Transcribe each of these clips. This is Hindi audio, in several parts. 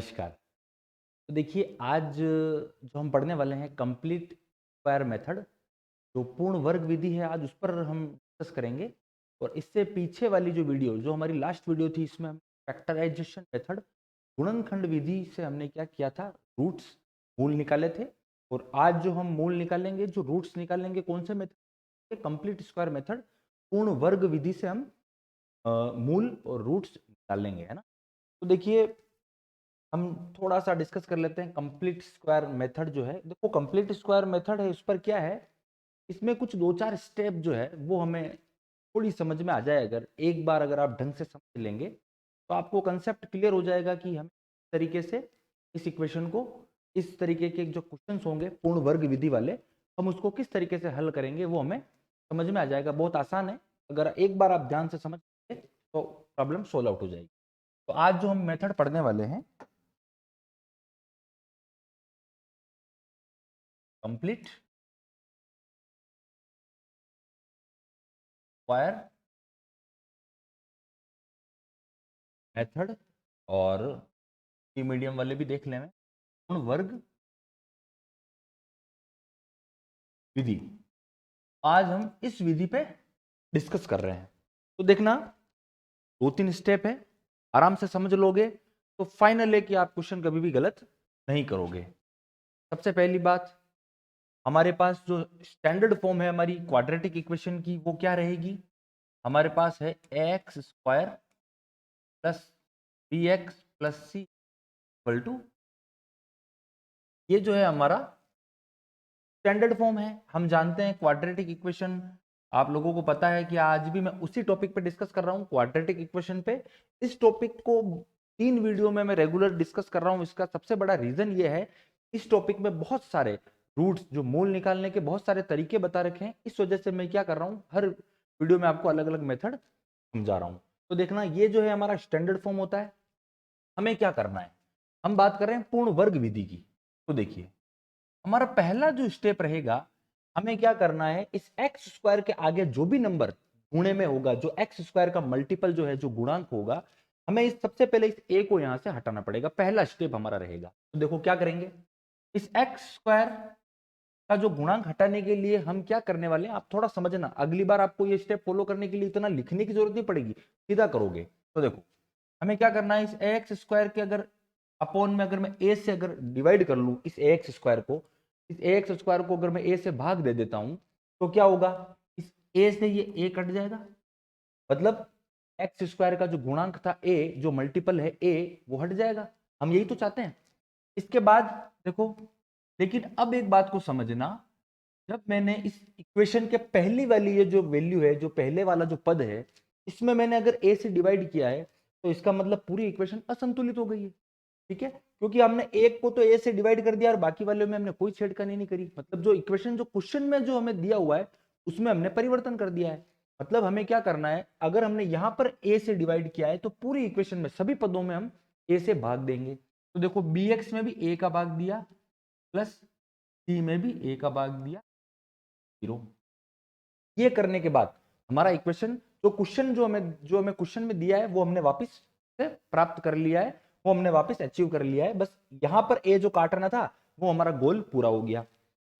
नमस्कार। तो देखिए आज जो हम पढ़ने वाले हैं कंप्लीट स्क्वायर मेथड, जो पूर्ण वर्ग विधि है, आज उस पर हम डिस्कस करेंगे। और इससे पीछे वाली जो वीडियो, जो हमारी लास्ट वीडियो थी, इसमें हम फैक्टराइजेशन मेथड, गुणनखंड विधि से हमने क्या किया था, रूट्स, मूल निकाले थे। और आज जो हम मूल निकालेंगे, जो रूट्स निकालेंगे, कौन से मेथड? कंप्लीट स्क्वायर मेथड, पूर्ण वर्ग विधि से हम मूल और रूट्स निकालेंगे, है ना। तो देखिए हम थोड़ा सा डिस्कस कर लेते हैं कंप्लीट स्क्वायर मेथड जो है। देखो कंप्लीट स्क्वायर मेथड है, उस पर क्या है, इसमें कुछ दो चार स्टेप जो है वो हमें थोड़ी समझ में आ जाए। अगर एक बार अगर आप ढंग से समझ लेंगे तो आपको कंसेप्ट क्लियर हो जाएगा कि हम इस तरीके से इस इक्वेशन को, इस तरीके के जो क्वेश्चंस होंगे पूर्ण वर्ग विधि वाले, हम उसको किस तरीके से हल करेंगे वो हमें समझ में आ जाएगा। बहुत आसान है, अगर एक बार आप ध्यान से समझ लेंगे तो प्रॉब्लम सोल्व आउट हो जाएगी। तो आज जो हम मेथड पढ़ने वाले हैं, कंप्लीट स्क्वायर मेथड, और ये मीडियम वाले भी देख लें, पूर्ण वर्ग विधि, आज हम इस विधि पे डिस्कस कर रहे हैं। तो देखना, दो तीन स्टेप है, आराम से समझ लोगे तो फाइनल है कि आप क्वेश्चन कभी भी गलत नहीं करोगे। सबसे पहली बात, हमारे पास जो स्टैंडर्ड फॉर्म है हमारी क्वाड्रेटिक इक्वेशन की, वो क्या रहेगी? हमारे पास है x square plus b x plus c equal to, ये जो है हमारा स्टैंडर्ड फॉर्म है। हम जानते हैं क्वाड्रेटिक इक्वेशन, आप लोगों को पता है कि आज भी मैं उसी टॉपिक पे डिस्कस कर रहा हूँ, क्वाड्रेटिक इक्वेशन पे। इस टॉपिक को 3 वीडियो में मैं रेगुलर डिस्कस कर रहा हूँ। इसका सबसे बड़ा रीजन ये है, इस टॉपिक में बहुत सारे रूट्स, जो मूल निकालने के बहुत सारे तरीके बता रखे हैं। इस वजह से मैं क्या कर रहा हूँ, हर वीडियो में आपको अलग अलग मेथड समझा रहा हूँ। तो देखना, ये जो है हमारा स्टैंडर्ड फॉर्म होता है। हमें क्या करना है, हम बात कर रहे हैं पूर्ण वर्ग विधि की। तो देखिए हमारा पहला जो स्टेप रहेगा, हमें क्या करना है, इस एक्स स्क्वायर के आगे जो भी नंबर गुणे में होगा, जो एक्स स्क्वायर का मल्टीपल जो है, जो गुणांक होगा, हमें इस सबसे पहले इस ए को यहां से हटाना पड़ेगा। पहला स्टेप हमारा रहेगा। तो देखो क्या करेंगे, इस एक्स स्क्वायर का जो गुणांक हटाने के लिए हम क्या करने वाले हैं, आप थोड़ा समझना। अगली बार आपको ये स्टेप फॉलो करने के लिए इतना लिखने की जरूरत नहीं पड़ेगी, सीधा करोगे। तो देखो हमें क्या करना है, इस एक्स स्क्वायर के अगर अपॉन में, अगर मैं ए से अगर डिवाइड कर लूं इस एक्स स्क्वायर को, इस एक्स स्क्वायर को अगर मैं ए से भाग दे देता हूं, तो क्या होगा, इस ए से ये ए कट जाएगा। मतलब एक्स स्क्वायर का जो गुणांक था ए, जो मल्टीपल है ए, वो हट जाएगा। हम यही तो चाहते हैं। इसके बाद देखो, लेकिन अब एक बात को समझना, जब मैंने इस इक्वेशन के पहली वाली ये जो वैल्यू है, जो पहले वाला जो पद है, इसमें मैंने अगर ए से डिवाइड किया है, तो इसका मतलब पूरी इक्वेशन असंतुलित हो गई है। ठीक है, क्योंकि हमने एक को तो ए से डिवाइड कर दिया और बाकी वाले में हमने कोई छेड़खानी नहीं करी। मतलब जो इक्वेशन, जो क्वेश्चन में जो हमें दिया हुआ है, उसमें हमने परिवर्तन कर दिया है। मतलब हमें क्या करना है, अगर हमने यहां पर ए से डिवाइड किया है, तो पूरी इक्वेशन में सभी पदों में हम ए से भाग देंगे। तो देखो बी एक्स में भी ए का भाग दिया, प्लस सी में भी ए का भाग दिया, 0। ये करने के बाद हमारा इक्वेशन, जो हमें क्वेश्चन में दिया है, वो हमने वापस से प्राप्त कर लिया है, वो हमने वापस अचीव कर लिया है। बस यहां पर ए जो काटना था, वो हमारा गोल पूरा हो गया।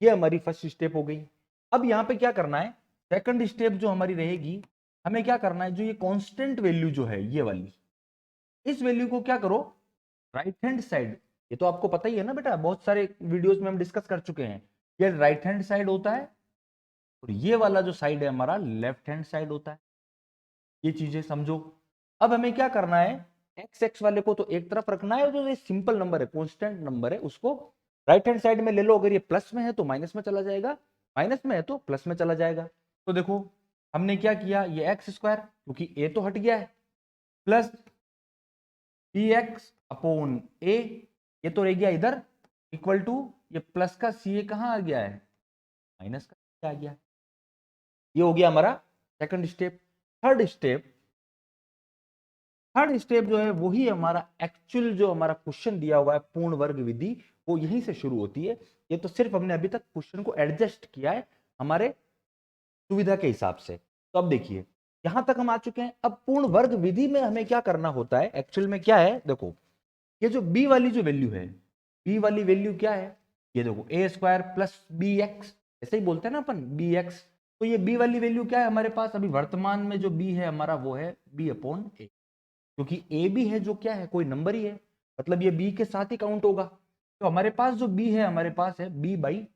ये हमारी फर्स्ट स्टेप हो गई। अब यहां पे क्या करना है, सेकंड स्टेप जो हमारी रहेगी, हमें क्या करना है, जो ये कांस्टेंट वैल्यू जो है ये वाली, इस वैल्यू को क्या करो, राइट हैंड साइड, ये तो आपको पता ही है ना बेटा, बहुत सारे वीडियोस में हम डिस्कस कर चुके हैं। ये राइट हैंड साइड होता है और ये वाला जो साइड है हमारा लेफ्ट हैंड साइड होता है। ये चीजें समझो। अब हमें क्या करना है, एक्स एक्स वाले को तो एक तरफ रखना है, जो ये सिंपल नंबर है, कांस्टेंट नंबर है, उसको राइट हैंड साइड में ले लो। अगर ये प्लस में है तो माइनस में चला जाएगा, माइनस में है तो प्लस में चला जाएगा। तो देखो हमने क्या किया, ये एक्स स्क्वायर, क्योंकि ए तो हट गया है, प्लस बी एक्स अपॉन ए, ये तो रह गया इधर, इक्वल टू, ये प्लस का सी ए कहां आ गया है, माइनस का सी आ गया। ये हो गया हमारा second step. Third step, third step जो है वही हमारा एक्चुअल, जो हमारा क्वेश्चन दिया हुआ है पूर्ण वर्ग विधि, वो यहीं से शुरू होती है। ये तो सिर्फ हमने अभी तक क्वेश्चन को एडजस्ट किया है हमारे सुविधा के हिसाब से। तो अब देखिए यहां तक हम आ चुके हैं। अब पूर्ण वर्ग विधि में हमें क्या करना होता है, एक्चुअल में क्या है देखो, ये जो b वाली जो वैल्यू है, b वाली वैल्यू क्या है, ये देखो a square plus b x, ऐसे ही बोलते हैं ना अपन बी एक्स। तो ये b वाली वैल्यू क्या है हमारे पास, अभी वर्तमान में जो b है हमारा वो है b अपॉन ए, क्योंकि ए बी है जो क्या है कोई नंबर ही है, मतलब ये b के साथ ही काउंट होगा। तो हमारे पास जो b है हमारे पास है b by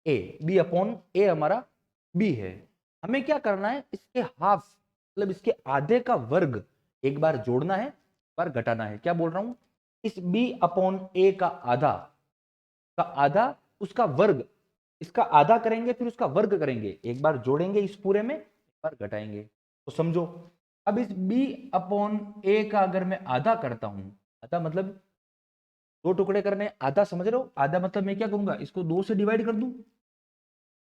a, b upon a हमारा b है। हमें क्या करना है, इसके हाफ मतलब इसके आधे का वर्ग एक बार जोड़ना है, एक बार घटाना है। क्या बोल रहा हूं, इस b अपॉन ए का आधा उसका वर्ग, इसका आधा करेंगे फिर उसका वर्ग करेंगे, एक बार जोड़ेंगे इस पूरे में, एक बार घटाएंगे। तो समझो अब इस b अपॉन ए का अगर मैं आधा करता हूं, आधा मतलब दो टुकड़े करने, आधा समझ रहे हो, आधा मतलब मैं क्या करूंगा, इसको दो से डिवाइड कर दूं,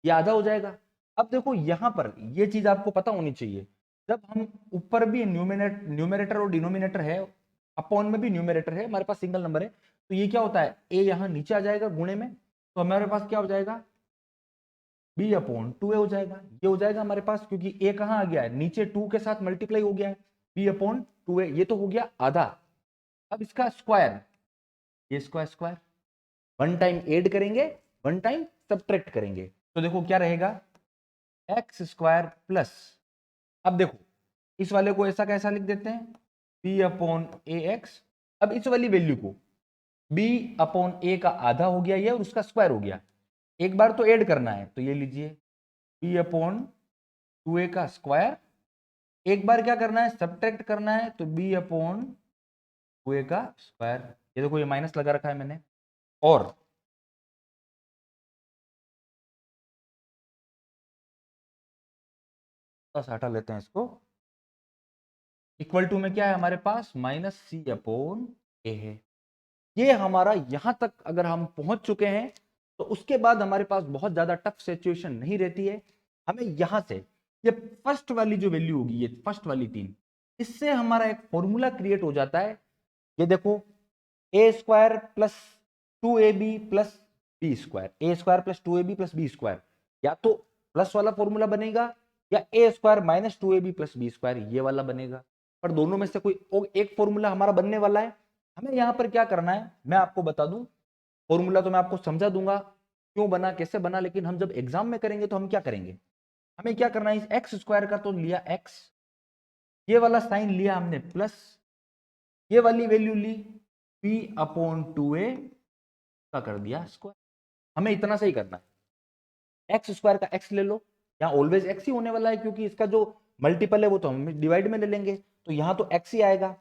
ये आधा हो जाएगा। अब देखो यहां पर ये चीज आपको पता होनी चाहिए, जब हम ऊपर भी न्यूमेरेटर और डिनोमिनेटर है, अपॉन में भी न्यूमेरेटर है, हमारे पास सिंगल नंबर है, तो ये क्या होता है, ए यहां नीचे आ जाएगा गुणे में, तो हमारे पास क्या हो जाएगा, बी अपॉन टू ए हो जाएगा। ये हो जाएगा हमारे पास, क्योंकि ए कहां आ गया है, नीचे टू के साथ मल्टीप्लाई हो गया है, बी अपॉन टू ए, ये तो हो गया आधा। अब इसका स्क्वायर, ये square square, one time add करेंगे, वन टाइम सब्ट्रैक्ट करेंगे, तो देखो क्या रहेगा, एक्स स्क्वायर प्लस, अब देखो इस वाले को ऐसा कैसा लिख देते हैं, बी अपॉन ए एक्स। अब इस वाली वैल्यू को बी अपॉन ए का आधा हो गया ये और उसका स्क्वायर हो गया, एक बार तो ऐड करना है, तो ये लीजिए बी अपॉन टू ए का स्क्वायर, एक बार क्या करना है सब्ट्रैक्ट करना है, तो बी अपॉन टू ए का स्क्वायर। ये देखो ये माइनस लगा रखा है मैंने, और बस हटा लेते हैं इसको, इक्वल टू में क्या है हमारे पास, माइनस सी अपॉन ए है। ये हमारा यहां तक अगर हम पहुंच चुके हैं, तो उसके बाद हमारे पास बहुत ज्यादा टफ सिचुएशन नहीं रहती है। हमें यहां से ये फर्स्ट वाली जो वैल्यू होगी, ये फर्स्ट वाली तीन, इससे हमारा एक फॉर्मूला क्रिएट हो जाता है। ये देखो a square plus two a b plus b square, a square plus two a b plus b square, या तो प्लस वाला फॉर्मूला बनेगा या a square minus two a b plus b square ये वाला बनेगा, पर दोनों में से कोई एक फॉर्मूला हमारा बनने वाला है। हमें यहां पर क्या करना है मैं आपको बता दूं, फॉर्मूला तो मैं आपको समझा दूंगा क्यों बना कैसे बना, लेकिन हम जब एग्जाम में करेंगे तो हम क्या करेंगे, हमें क्या करना है, इस एक्स स्क्वायर का तो लिया एक्स, ये वाला साइन लिया हमने प्लस, ये वाली value Lee P upon two a का कर दिया स्क्वायर। हमें इतना सही करना है, एक्स स्क्वायर का एक्स ले लो, यहाँ ऑलवेज एक्स ही होने वाला है क्योंकि इसका जो मल्टीपल है वो तो हम डिवाइड में ले लेंगे, तो यहाँ तो एक्स ही आएगा,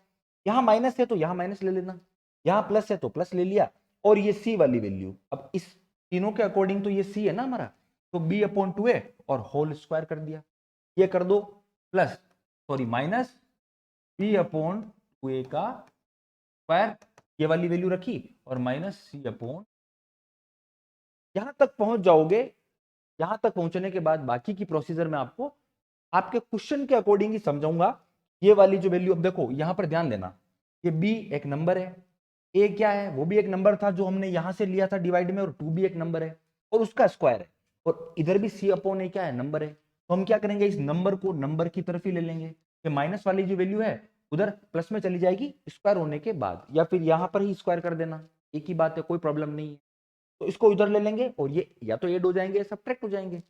यहाँ माइनस है तो यहाँ माइनस ले लेना, यहाँ प्लस है तो प्लस ले लिया, और ये सी वाली वैल्यू, अब इस तीनों के अकॉर्डिंग तो ये सी है ना हमारा, तो बी अपॉन टू ए और होल स्क्वायर कर दिया, ये कर दो plus sorry minus b upon two a का स्क्वायर, ये वाली वैल्यू रखी और माइनस सी अपॉन, यहां तक पहुंच जाओगे। यहां तक पहुंचने के बाद बाकी की प्रोसीजर में आपको आपके क्वेश्चन के अकॉर्डिंग ही समझाऊंगा। ये वाली जो वैल्यू, अब देखो यहां पर ध्यान देना, ये बी एक नंबर है, ए क्या है वो भी एक नंबर था जो हमने यहां से लिया था डिवाइड में, और टू भी एक नंबर है और उसका स्क्वायर है, और इधर भी सी अपॉन ए क्या है नंबर है, तो हम क्या करेंगे इस नंबर को नंबर की तरफ ही ले लेंगे, ये माइनस वाली जो वैल्यू है उधर प्लस में चली जाएगी स्क्वायर होने के बाद, या फिर यहां पर ही स्क्वायर कर देना, एक ही बात है कोई प्रॉब्लम नहीं है। तो इसको इधर ले लेंगे और ये या तो ऐड हो जाएंगे या सब्ट्रैक्ट हो जाएंगे,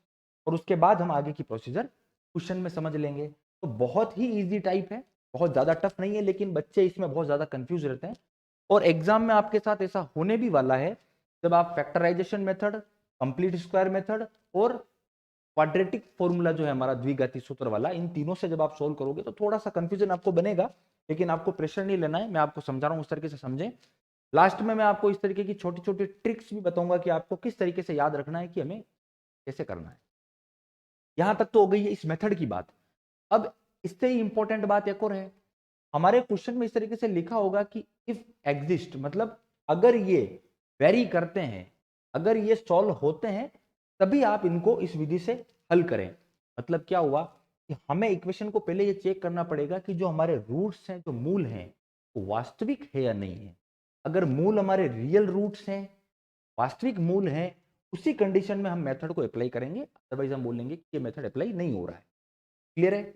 और उसके बाद हम आगे की प्रोसीजर क्वेश्चन में समझ लेंगे। तो बहुत ही इजी टाइप है, बहुत ज्यादा टफ नहीं है, लेकिन बच्चे इसमें बहुत ज्यादा कंफ्यूज रहते हैं, और एग्जाम में आपके साथ ऐसा होने भी वाला है, जब आप factorization method, complete square method और क्वाड्रेटिक फॉर्मूला जो है हमारा द्विघाती सूत्र वाला, इन तीनों से जब आप सोल्व करोगे तो थोड़ा सा कंफ्यूजन आपको बनेगा, लेकिन आपको प्रेशर नहीं लेना है, मैं आपको समझा रहा हूं उस तरीके से समझें। लास्ट में मैं आपको इस तरीके की छोटी छोटी ट्रिक्स भी बताऊंगा कि आपको किस तरीके से याद रखना है कि हमें कैसे करना है। यहां तक तो हो गई है इस मेथड की बात। अब इससे ही इंपॉर्टेंट बात एक और है, हमारे क्वेश्चन में इस तरीके से लिखा होगा कि इफ एग्जिस्ट, मतलब अगर ये वेरी करते हैं, अगर ये सॉल्व होते हैं, तभी आप इनको इस विधि से हल करें। मतलब क्या हुआ कि हमें इक्वेशन को पहले ये चेक करना पड़ेगा कि जो हमारे रूट्स हैं, जो मूल हैं, वो वास्तविक है या नहीं है। अगर मूल हमारे रियल रूट्स हैं, वास्तविक मूल हैं, उसी कंडीशन में हम मेथड को अप्लाई करेंगे, अदरवाइज हम बोलेंगे कि ये मेथड अप्लाई नहीं हो रहा है। क्लियर है?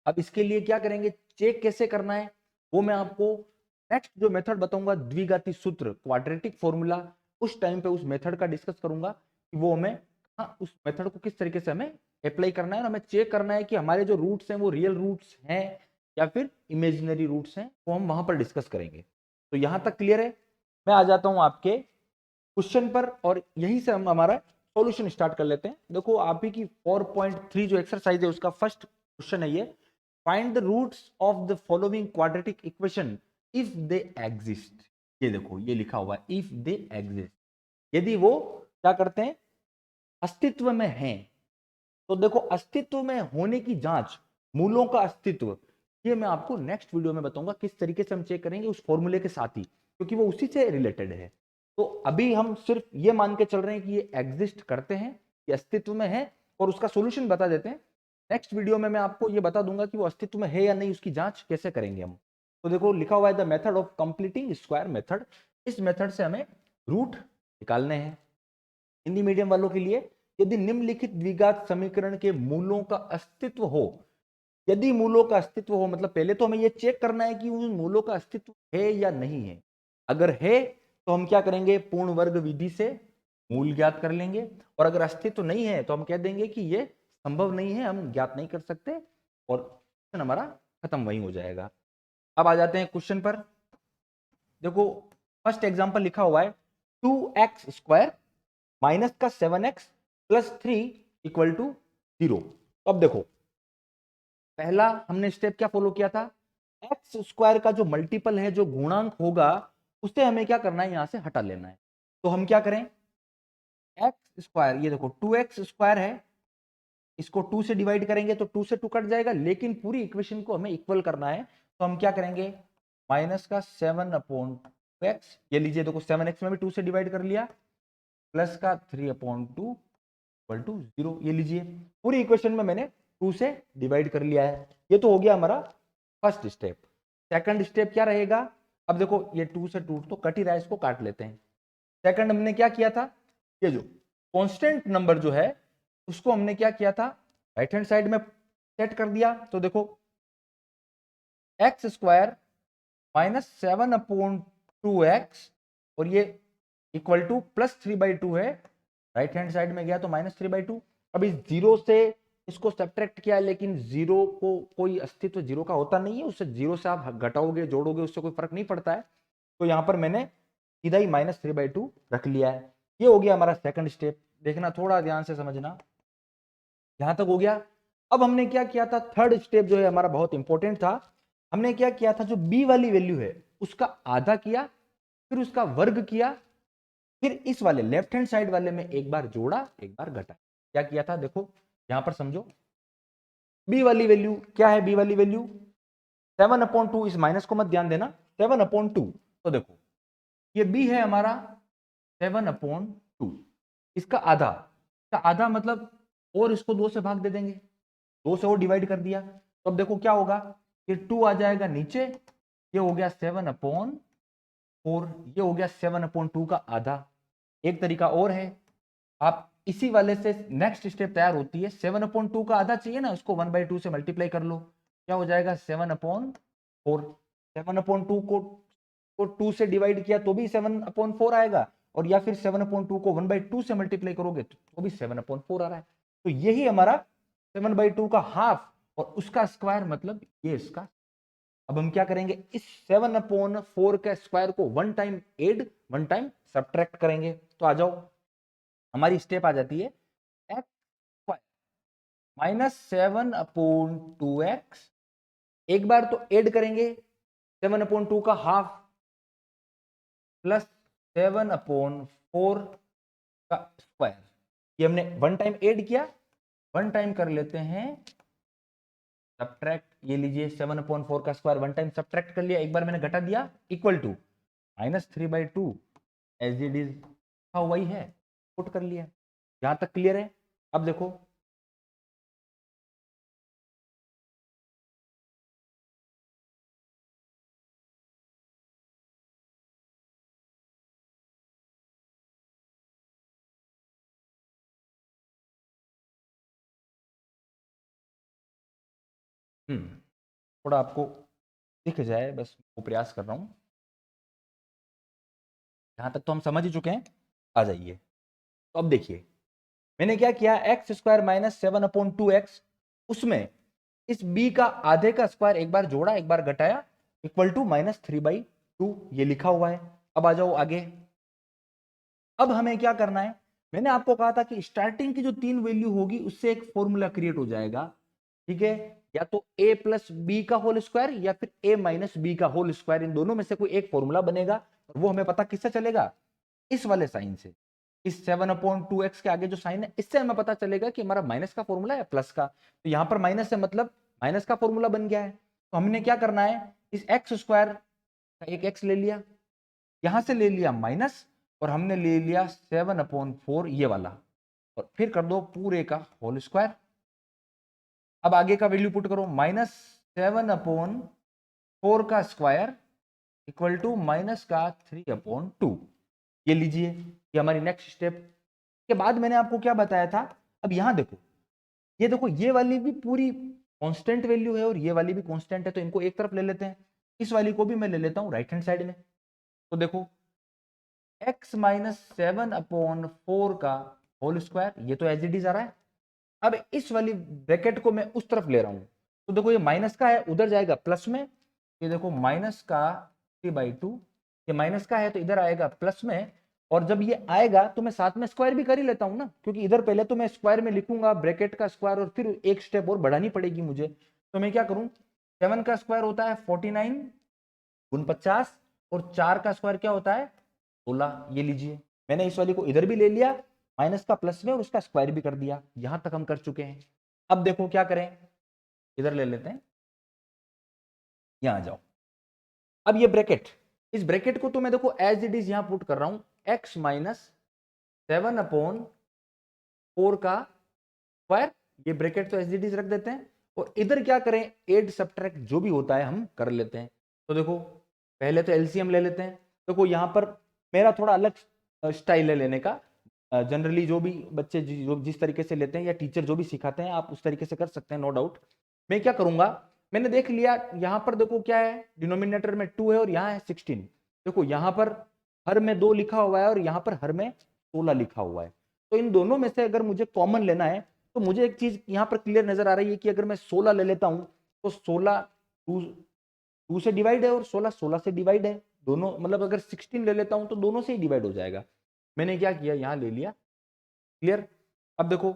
अब इसके लिए क्या करेंगे, चेक कैसे करना है वो मैं आपको नेक्स्ट जो मेथड बताऊंगा द्विघाती सूत्र, क्वाड्रेटिक फॉर्मूला, उस टाइम पे उस मेथड का डिस्कस करूंगा कि वो हमें उस मेथड को किस तरीके से हमें अप्लाई करना है और हमें चेक करना है कि हमारे जो रूट्स हैं वो रियल रूट्स हैं या फिर इमेजिनरी रूट्स हैं, वो हम वहां पर डिस्कस करेंगे। तो यहां तक क्लियर है। मैं आ जाता हूं आपके क्वेश्चन पर और यहीं से हम हमारा सॉल्यूशन स्टार्ट कर लेते हैं। देखो आप ही की 4.3 जो एक्सरसाइज है उसका फर्स्ट क्वेश्चन है ये, find the roots of the following quadratic equation if they exist. ये देखो ये लिखा हुआ है इफ दे एग्जिस्ट, यदि वो क्या करते हैं, अस्तित्व में हैं। तो देखो अस्तित्व में होने की जांच, मूलों का अस्तित्व, ये मैं आपको नेक्स्ट वीडियो में बताऊंगा किस तरीके से हम चेक करेंगे उस फॉर्मूले के साथ ही, क्योंकि वो उसी से रिलेटेड है। तो अभी हम सिर्फ ये मान के चल रहे हैं कि ये एग्जिस्ट करते हैं, ये अस्तित्व में है और उसका सोल्यूशन बता देते हैं। नेक्स्ट वीडियो में मैं आपको ये बता दूंगा कि वो अस्तित्व में है या नहीं, उसकी जांच कैसे करेंगे हम। तो देखो लिखा हुआ है the method of completing square method, इस मेथड से हमें रूट निकालने हैं। हिंदी मीडियम वालों के लिए, यदि निम्नलिखित द्विघात समीकरण के मूलों का अस्तित्व हो, यदि मूलों का अस्तित्व हो मतलब पहले तो हमें यह चेक करना है कि उन मूलों का अस्तित्व है या नहीं है। अगर है तो हम क्या करेंगे, पूर्ण वर्ग विधि से मूल ज्ञात कर लेंगे, और अगर अस्तित्व नहीं है तो हम कह देंगे कि यह संभव नहीं है, हम ज्ञात नहीं कर सकते, और क्वेश्चन हमारा खत्म वहीं हो जाएगा। अब आ जाते हैं क्वेश्चन पर। देखो फर्स्ट एग्जांपल लिखा हुआ है 2x² माइनस का 7x प्लस 3 इक्वल टू 0। अब देखो पहला हमने स्टेप क्या फॉलो किया था, एक्स स्क्वायर का जो मल्टीपल है, जो गुणांक होगा, उसे हमें क्या करना है, यहां से हटा लेना है। तो हम क्या करें, एक्स स्क्वायर, ये देखो 2x² है, इसको 2 से डिवाइड करेंगे तो 2 से 2 कट जाएगा, लेकिन पूरी इक्वेशन को हमें इक्वल करना है। तो हम क्या करेंगे, माइनस का 7/2x, ये लीजिए देखो 7x में भी 2 से डिवाइड कर लिया, प्लस का 3/2 इक्वल टू 0, ये लीजिए पूरी इक्वेशन में मैंने 2 से डिवाइड कर लिया है। ये तो हो गया हमारा फर्स्ट स्टेप। सेकंड स्टेप क्या रहेगा, अब देखो ये 2 से 2 तो कट ही रहा है, इसको काट लेते हैं। सेकंड हमने क्या किया था, ये जो कांस्टेंट नंबर जो है उसको हमने क्या किया था, राइट हैंड साइड में सेट कर दिया। तो देखो x² माइनस 7/2x और ये इक्वल टू प्लस 3/2 है, राइट हैंड साइड में गया तो माइनस 3/2। अब इस जीरो से इसको सब्ट्रैक्ट किया, लेकिन जीरो को कोई अस्तित्व जीरो का होता नहीं है, उससे जीरो से आप घटाओगे जोड़ोगे उससे कोई फर्क नहीं पड़ता है। तो यहां पर मैंने सीधा ही -3/2 रख लिया है। ये हो गया हमारा सेकंड स्टेप, देखना थोड़ा ध्यान से समझना, यहां तक हो गया। अब हमने क्या किया था, थर्ड स्टेप जो है हमारा बहुत इंपॉर्टेंट था। हमने क्या किया था, जो बी वाली वैल्यू है उसका आधा किया, फिर उसका वर्ग किया, फिर इस वाले लेफ्ट हैंड साइड वाले में एक बार जोड़ा एक बार घटा। क्या किया था देखो यहां पर समझो, बी वाली वैल्यू क्या है, बी वाली वैल्यू 7/2, इस माइनस को मत ध्यान देना, 7/2। तो देखो ये बी है हमारा 7/2, इसका आधा, इसका आधा मतलब और इसको 2 से भाग दे देंगे, 2 से और डिवाइड कर दिया। तो अब देखो क्या होगा, ये 2 आ जाएगा नीचे, ये हो गया 7/4, ये हो गया 7/2 का आधा। एक तरीका और है, आप इसी वाले से नेक्स्ट स्टेप तैयार होती है, 7/2 का आधा चाहिए ना, उसको 1/2 से मल्टीप्लाई कर लो, क्या हो जाएगा 7/4। 7/2 को 2 से डिवाइड किया तो भी 7/4 आएगा, और या फिर 7/2 को 1/2 से मल्टीप्लाई करोगे तो भी 7/4 आ रहा है। तो यही हमारा 7/2 का हाफ और उसका स्क्वायर मतलब ये इसका। अब हम क्या करेंगे, इस 7/4 के स्क्वायर को one time add one time subtract करेंगे। तो आ जाओ, हमारी स्टेप आ जाती है एक्स स्क्वायर माइनस 7/2x, एक बार तो ऐड करेंगे 7/2 का हाफ प्लस 7/4 का स्क्वायर, ये हमने वन टाइम ऐड किया, वन टाइम कर लेते हैं सब्ट्रैक्ट, ये लीजिए 7/4 का स्क्वायर वन टाइम सब्ट्रैक्ट कर लिया, एक बार मैंने घटा दिया, equal to -3/2, as it is वही है, पुट कर लिया। यहां तक क्लियर है। अब देखो थोड़ा आपको दिख जाए, बस वो प्रयास कर रहा हूं। यहाँ तक तो हम समझ ही चुके हैं, आ जाइए। तो अब देखिए मैंने क्या किया, एक्स स्क्वायर माइनस 7/2x, उसमें इस b का आधे का स्क्वायर एक बार जोड़ा एक बार घटाया, इक्वल टू -3/2 ये लिखा हुआ है। अब आ जाओ आगे। अब हमें क्या करना है, मैंने आपको कहा था कि स्टार्टिंग की जो 3 वैल्यू होगी उससे एक फॉर्मूला क्रिएट हो जाएगा, ठीक है, या तो a प्लस बी का होल स्क्वायर या फिर a माइनस बी का होल स्क्वायर, इन दोनों में से कोई एक फॉर्मूला बनेगा। और वो हमें पता किससे चलेगा, इस वाले साइन से, इस 7/2x के आगे जो साइन है इससे हमें पता चलेगा कि हमारा माइनस का फॉर्मूला है प्लस का। तो यहां पर माइनस है मतलब माइनस का फॉर्मूला बन गया है। तो हमने क्या करना है, इस एक्स स्क्वायर का एक एक्स ले लिया, यहां से ले लिया माइनस, और हमने ले लिया 7/4 ये वाला, और फिर कर दो पूरे का होल स्क्वायर। अब आगे का वैल्यू पुट करो, -7/4 का स्क्वायर इक्वल टू माइनस का 3/2। ये लीजिए, ये हमारी नेक्स्ट स्टेप के बाद मैंने आपको क्या बताया था। अब यहां देखो, ये देखो ये वाली भी पूरी कांस्टेंट वैल्यू है और ये वाली भी कांस्टेंट है, तो इनको एक तरफ ले लेते हैं। इस वाली को भी मैं ले लेता हूं राइट हैंड साइड में। तो देखो x माइनस 7/4 का होल स्क्वायर, ये तो एज इट इज आ रहा है। अब इस वाली ब्रैकेट को मैं उस तरफ ले रहा हूं, तो देखो ये माइनस का है उधर जाएगा प्लस में, ये देखो माइनस का 3/2, ये माइनस का है तो इधर आएगा प्लस में। और जब ये आएगा तो मैं साथ में स्क्वायर भी कर ही लेता हूं ना, क्योंकि इधर पहले तो मैं स्क्वायर में लिखूंगा ब्रैकेट का स्क्वायर और फिर एक स्टेप और बढ़ानी पड़ेगी मुझे। तो मैं क्या करूं, 7 का स्क्वायर होता है 49 गुण 50, और 4 का स्क्वायर क्या होता है 16। ये लीजिए, मैंने इस वाली को इधर भी ले लिया माइनस का प्लस में और उसका स्क्वायर भी कर दिया। यहां तक हम कर चुके हैं। अब देखो क्या करें, इधर ले लेते हैं, यहां आ जाओ। अब ये ब्रैकेट, इस ब्रैकेट को तो मैं देखो एज इट इज यहां पुट कर रहा हूं, x माइनस 7/4 का स्क्वायर, ये ब्रैकेट तो एज इट इज रख देते हैं। और इधर क्या करें, एड सब्ट्रैक्ट जो भी होता है हम कर लेते हैं। तो देखो पहले तो एलसीएम ले लेते हैं। देखो यहाँ पर मेरा थोड़ा अलग स्टाइल है लेने का। जनरली जो भी बच्चे जो जिस तरीके से लेते हैं या टीचर जो भी सिखाते हैं आप उस तरीके से कर सकते हैं, नो डाउट। मैं क्या करूंगा, मैंने देख लिया यहाँ पर देखो क्या है, डिनोमिनेटर में 2 है और यहाँ है 16। देखो यहाँ पर हर में 2 लिखा हुआ है और यहाँ पर हर में 16 लिखा हुआ है। तो इन दोनों में से अगर मुझे कॉमन लेना है तो मुझे एक चीज यहाँ पर क्लियर नजर आ रही है कि अगर मैं 16 ले लेता हूँ तो 16 2 से डिवाइड है और 16 16 से डिवाइड है। दोनों मतलब अगर 16 ले लेता हूं तो दोनों से ही डिवाइड हो जाएगा। मैंने क्या किया, यहां ले लिया, क्लियर। अब देखो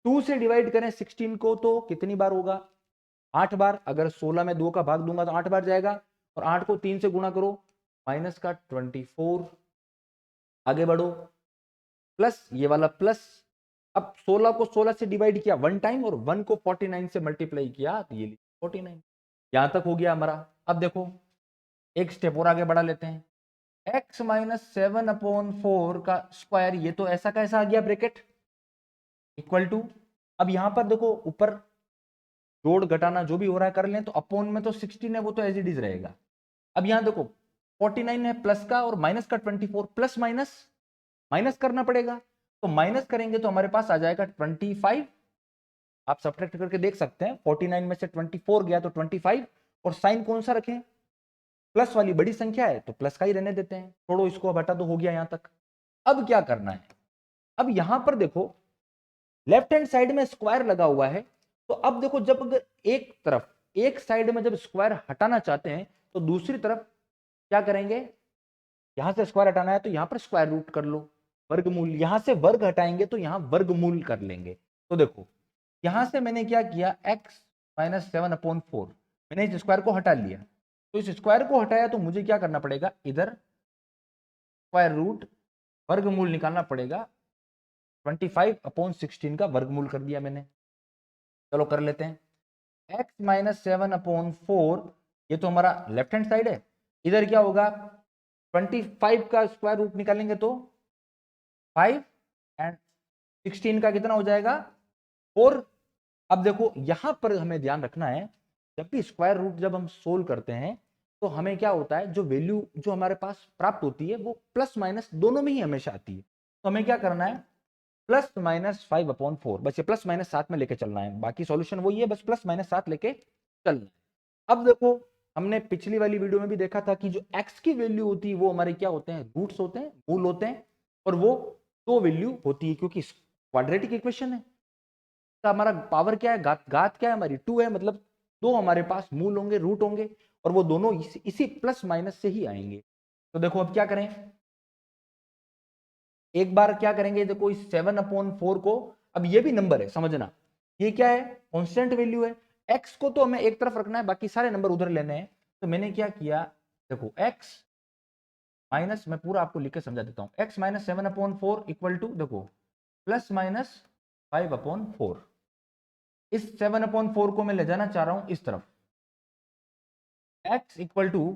2 से डिवाइड करें 16 को तो कितनी बार होगा, 8 बार। अगर 16 में 2 का भाग दूंगा तो 8 बार जाएगा, और 8 को 3 से गुणा करो माइनस का 24। आगे बढ़ो, प्लस ये वाला प्लस। अब 16 को 16 से डिवाइड किया 1 टाइम और 1 को 49 से मल्टीप्लाई किया तो ये 49। यहां तक हो गया हमारा। अब देखो एक स्टेप और आगे बढ़ा लेते हैं, x माइनस 7/4 का स्क्वायर, ये तो ऐसा कैसा आ गया ब्रैकेट इक्वल टू। अब यहां पर देखो ऊपर जोड़ घटाना जो भी हो रहा है कर लें, तो अपॉन में तो 16 है वो तो एज इट इज रहेगा। अब यहां देखो 49 है प्लस का और माइनस का 24, प्लस माइनस माइनस करना पड़ेगा। तो माइनस करेंगे तो हमारे पास आ जाएगा 25। आप सब्ट्रैक्ट करके देख सकते हैं, 49 में से 24 गया तो 25। और साइन कौन सा रखें, प्लस वाली बड़ी संख्या है तो प्लस का ही रहने देते हैं। छोड़ो इसको, अब हटा दो, हो गया यहां तक। अब क्या करना है, अब यहां पर देखो लेफ्ट हैंड साइड में स्क्वायर लगा हुआ है। तो अब देखो जब अगर एक तरफ एक साइड में जब स्क्वायर हटाना चाहते हैं तो दूसरी तरफ क्या करेंगे, यहां से स्क्वायर हटाना है तो यहां पर स्क्वायर रूट कर लो, वर्गमूल। यहां से वर्ग हटाएंगे तो यहां वर्गमूल कर लेंगे। तो देखो यहां से मैंने क्या किया, x माइनस 7/4 मैंने इस स्क्वायर को हटा लिया। तो इस स्क्वायर को हटाया तो मुझे क्या करना पड़ेगा, इधर स्क्वायर रूट वर्गमूल निकालना पड़ेगा। 25/16 का वर्गमूल कर दिया मैंने। चलो कर लेते हैं, x माइनस 7/4 ये तो हमारा लेफ्ट हैंड साइड है। इधर क्या होगा, 25 का स्क्वायर रूट निकालेंगे तो 5 एंड 16 का कितना हो जाएगा 4। अब देखो यहां पर हमें ध्यान रखना है, जब भी स्क्वायर रूट जब हम सोल्व करते हैं तो हमें क्या होता है, जो वैल्यू जो हमारे पास प्राप्त होती है वो प्लस माइनस दोनों में ही हमेशा आती है। तो हमें क्या करना है, प्लस माइनस 5/4, बस ये प्लस माइनस साथ में लेके चलना है। बाकी सॉल्यूशन वही है, बस प्लस माइनस साथ लेके चलना है। अब देखो हमने पिछली वाली वीडियो में भी देखा था कि जो x की वैल्यू होती है वो हमारे क्या होते हैं, रूट्स होते हैं, मूल होते हैं, और वो दो वैल्यू होती है क्योंकि क्वाड्रेटिक इक्वेशन है। तो हमारा पावर क्या है, घात क्या है हमारी 2 है, मतलब दो हमारे पास मूल होंगे, रूट होंगे, और वो दोनों इसी प्लस माइनस से ही आएंगे। तो देखो अब क्या करें, एक बार क्या करेंगे, देखो इस 7/4 को, अब ये भी नंबर है समझना, ये क्या है, कांस्टेंट वैल्यू है, x को तो हमें एक तरफ रखना है, बाकी सारे नंबर उधर लेने हैं। तो मैंने क्या किया, देखो x माइनस, मैं पूरा आपको लिख के समझा देता हूं, x माइनस 7/4 इक्वल टू, देखो प्लस माइनस 5/4। इस 7/4 को मैं ले जाना चाह रहा हूं इस तरफ, x equal two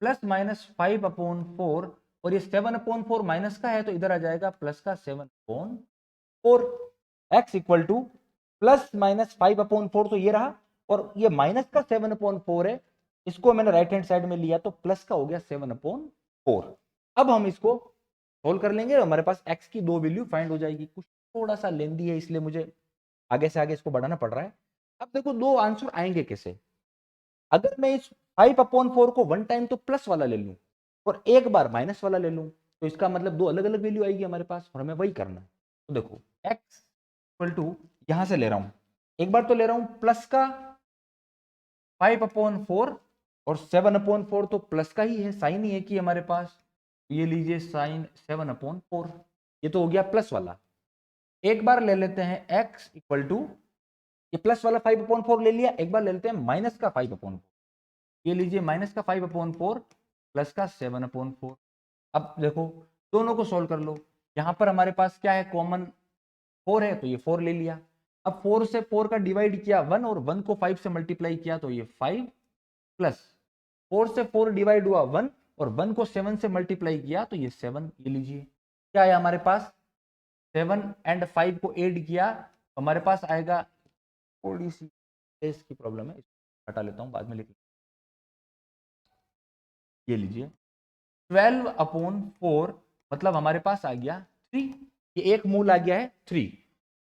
plus minus 5/4, और ये 7/4 माइनस का है तो इधर आ जाएगा प्लस का 7/4। x equal two plus minus 5/4 तो ये रहा, और ये माइनस का 7/4 है, इसको मैंने राइट हैंड साइड में लिया तो प्लस का हो गया 7/4। अब हम इसको सोल्व कर लेंगे, हमारे पास x की दो वैल्यू फाइंड हो जाएगी। कुछ थोड़ा सा लेंदी है इसलिए मुझे आगे से आगे इसको बढ़ाना पड़ रहा है। अब देखो दो आंसर आएंगे कैसे, अगर मैं इस 5/4 को वन टाइम तो प्लस वाला ले लूं और एक बार माइनस वाला ले लूं, तो इसका मतलब दो अलग अलग वैल्यू आएगी हमारे पास, और हमें वही करना है। तो देखो x इक्वल टू, यहां से ले रहा हूं, एक बार तो ले रहा हूं प्लस का 5/4, और 7/4 तो प्लस का ही है, साइन ही है कि हमारे पास, ये लीजिए साइन 7/4, ये तो हो गया प्लस वाला। एक बार ले लेते हैं x इक्वल टू, ये प्लस वाला 5/4 ले लिया, एक बार ले लेते हैं माइनस का 5/4, ये लीजिए माइनस का 5/4 प्लस का 7/4। अब देखो दोनों को सोल्व कर लो, यहां पर हमारे पास क्या है, कॉमन 4 है तो ये 4 ले लिया। अब 4 से 4 का डिवाइड किया 1, और 1 को 5 से मल्टीप्लाई किया तो ये 5, प्लस 4 से 4 डिवाइड हुआ 1, और 1 को 7 से मल्टीप्लाई किया तो ये 7, ये लीजिए क्या है हमारे पास, 7 एंड 5 को ऐड किया तो हमारे पास आएगा, थोड़ी सी स्पेस की प्रॉब्लम है, हटा लेता हूं, बाद में लिख, ये लीजिए 12/4, मतलब हमारे पास आ गया 3, ये एक मूल आ गया है 3।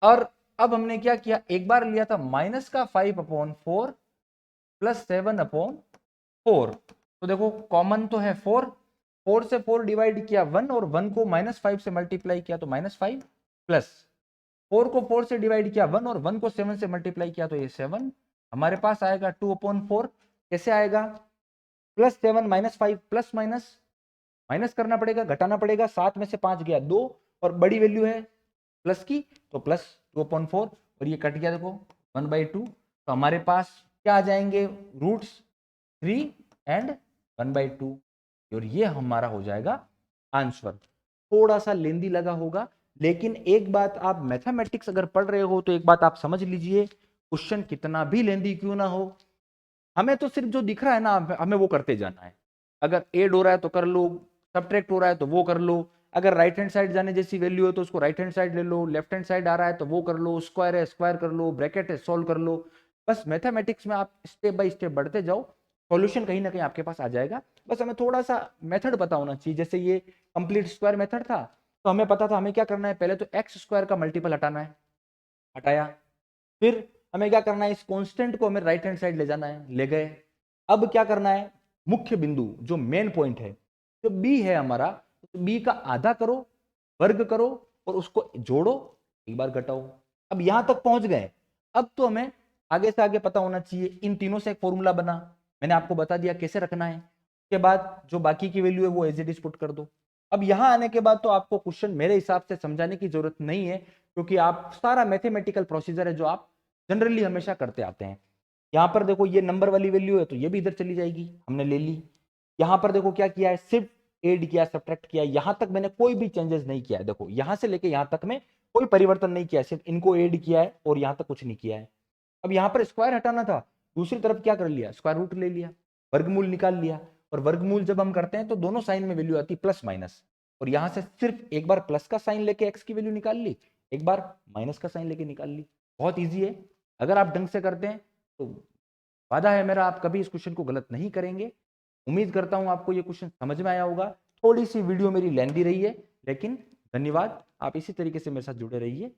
और अब हमने क्या किया, एक बार लिया था माइनस का 5/4 प्लस 7/4, तो देखो कॉमन तो है 4, 4 से 4 डिवाइड किया 1, और 1 को -5 से मल्टीप्लाई किया तो -5, प्लस 4 को 4 से डिवाइड किया 1, और 1 को 7 से मल्टीप्लाई किया तो ये 7, हमारे पास आएगा 2/4। कैसे आएगा, +7 -5 प्लस माइनस, माइनस करना पड़ेगा, घटाना पड़ेगा, 7 में से 5 गया 2, और बड़ी वैल्यू है प्लस की तो प्लस 2/4, और ये कट गया देखो 1/2, तो हमारे पास क्या आ जाएंगे, रूट्स 3 एंड 1/2, और ये हमारा हो जाएगा आंसर। थोड़ा सा लेंदी लगा होगा, लेकिन एक बात आप मैथमेटिक्स अगर पढ़ रहे हो तो एक बात आप समझ लीजिए, क्वेश्चन कितना भी लेंदी क्यों ना हो, हमें तो सिर्फ जो दिख रहा है ना हमें वो करते जाना है। अगर एड हो रहा है तो कर लो, सब्ट्रैक्ट हो रहा है तो वो कर लो, अगर राइट हैंड साइड जाने जैसी वैल्यू है तो उसको राइट हैंड साइड ले लो, लेफ्ट हैंड साइड आ रहा है तो वो कर लो, स्क्वायर है स्क्वायर कर लो, ब्रैकेट है सॉल्व कर लो। बस मैथमेटिक्स में आप स्टेप बाय स्टेप बढ़ते जाओ, सॉल्यूशन कहीं ना कहीं आपके पास आ जाएगा। बस हमें थोड़ा सा मेथड पता होना चाहिए, जैसे ये कंप्लीट स्क्वायर मेथड था तो हमें पता था हमें क्या करना है, पहले तो एक्स स्क्वायर का मल्टीपल हटाना है, हटाया, फिर हमें क्या करना है, इस कांस्टेंट को हमें राइट हैंड साइड ले जाना है, ले गए। अब क्या करना है, मुख्य बिंदु जो मेन पॉइंट है, जो बी है हमारा, तो बी का आधा करो, वर्ग करो, और उसको जोड़ो, एक बार घटाओ। अब यहां तक पहुंच गए, अब तो हमें आगे से आगे पता होना चाहिए, इन तीनों से एक फॉर्मूला बना, मैंने आपको बता दिया कैसे रखना है। उसके बाद जो बाकी की वैल्यू है वो एज इट इज पुट कर दो। अब यहां आने के बाद तो आपको क्वेश्चन मेरे हिसाब से समझाने की जरूरत नहीं है, क्योंकि आप सारा मैथमेटिकल प्रोसीजर है जो आप जनरली हमेशा करते आते हैं। यहाँ पर देखो ये नंबर वाली वैल्यू है तो ये भी इधर चली जाएगी, हमने ले ली। यहाँ पर देखो क्या किया है, सिर्फ एड किया, सब्ट्रैक्ट किया, यहां तक मैंने कोई भी चेंजेस नहीं किया है, देखो यहां से लेके यहां तक में कोई परिवर्तन नहीं किया है, सिर्फ इनको एड किया है और यहां तक कुछ नहीं किया है। अब यहाँ पर स्क्वायर हटाना था, दूसरी तरफ क्या कर लिया, स्क्वायर रूट ले लिया, वर्गमूल निकाल लिया, और वर्गमूल जब हम करते हैं तो दोनों साइन में वैल्यू आती है प्लस माइनस, और यहां से सिर्फ एक बार प्लस का साइन लेके एक्स की वैल्यू निकाल ली, एक बार माइनस का साइन लेके निकाल ली। बहुत ईजी है, अगर आप ढंग से करते हैं तो वादा है मेरा आप कभी इस क्वेश्चन को गलत नहीं करेंगे। उम्मीद करता हूं आपको ये क्वेश्चन समझ में आया होगा। थोड़ी सी वीडियो मेरी लेंदी रही है, लेकिन धन्यवाद, आप इसी तरीके से मेरे साथ जुड़े रहिए।